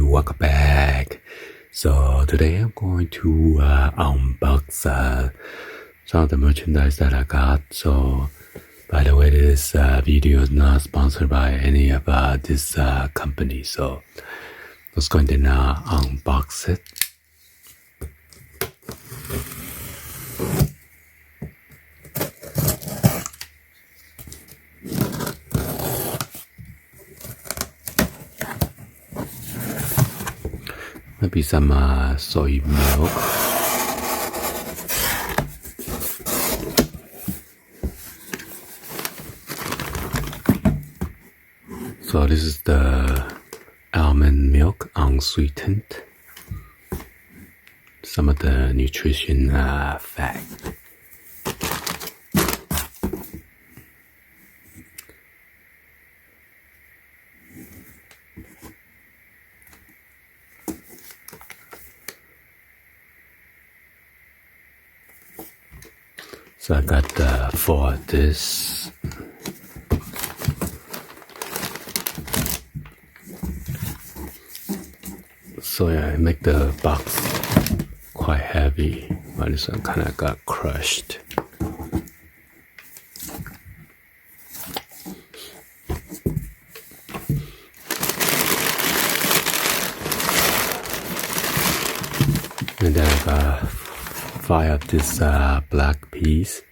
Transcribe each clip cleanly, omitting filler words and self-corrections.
welcome back. So today I'm going to unbox some of the merchandise that I got. So by the way, this video is not sponsored by any of this company. So let's go ahead and unbox it. Maybe some soy milk. So this is the almond milk unsweetened. Some of the nutrition fact. So I got 4 of this. So yeah, it make the box quite heavy, but this one kind of got crushed. And then I got 5 of this black peas.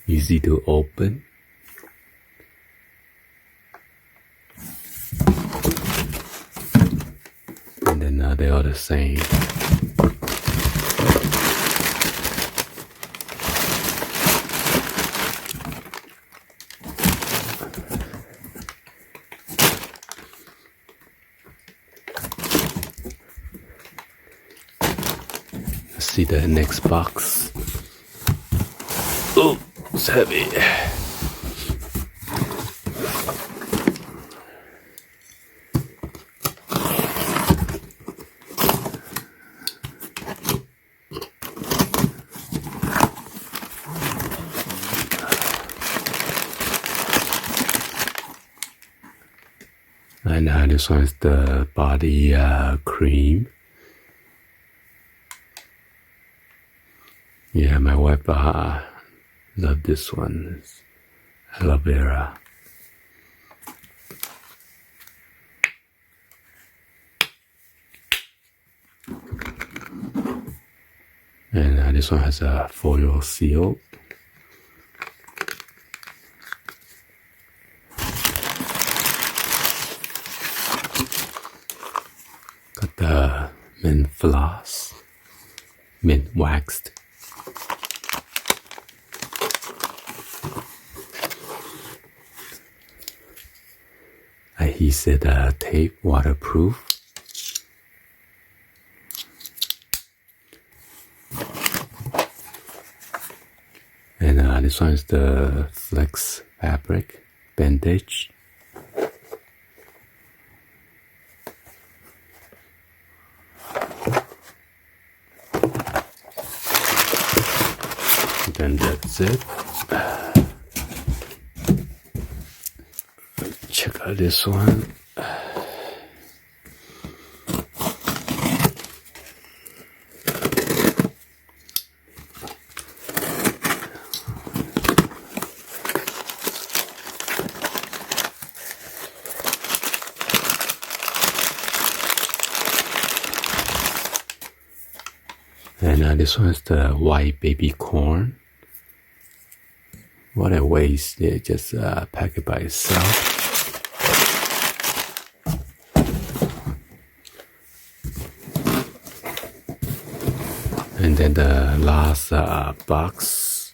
Easy to open. And then they are the same. Let's see the next box. Oh, it's heavy. And this one is the body cream. Yeah, my wife love this one. It's aloe vera. And this one has a foil seal. Got the mint floss, mint waxed. Adhesive tape, waterproof. And this one is the flex fabric bandage. And then that's it. Check out this one. And this one is the white baby corn. What a waste. They just pack it by itself. And then the last box.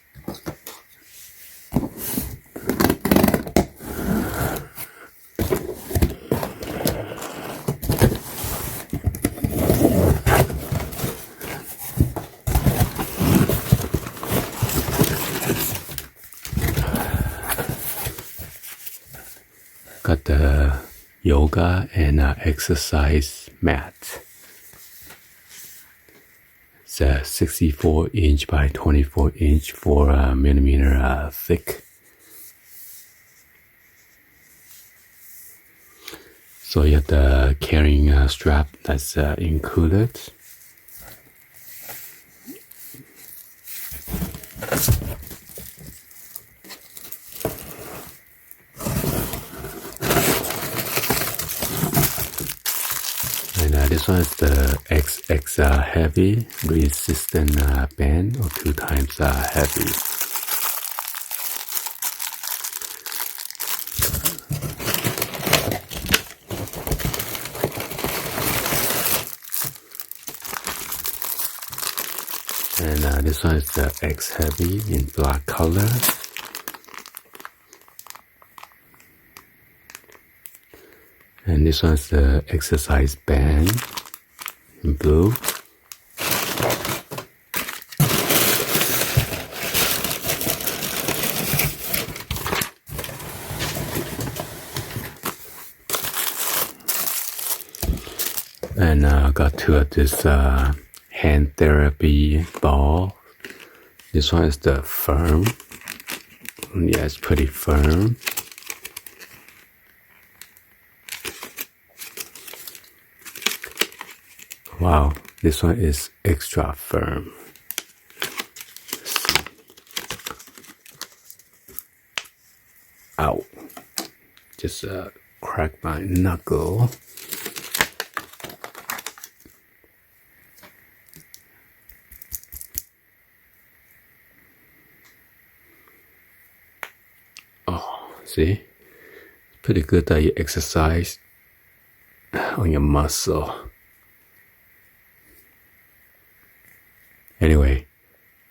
Got the yoga and exercise mat. It's 64 inch by 24 inch, 4 millimeter thick. So you have the carrying strap that's included. And this one is the XX heavy resistant band, or 2 times heavy. And this one is the X heavy in black color. And this one is the exercise band in blue. And I got 2 of this hand therapy ball. This one is the firm. Yeah, it's pretty firm. Wow, this one is extra firm. Ow. Just cracked my knuckle. Oh, see? Pretty good that you exercise on your muscle. Anyway,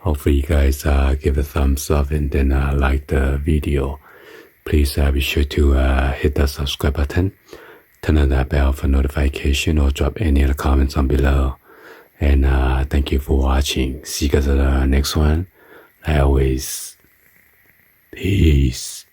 hopefully you guys give a thumbs up and then like the video. Please be sure to hit the subscribe button, turn on that bell for notification, or drop any other comments on below. And thank you for watching. See you guys at the next one. Like always, peace.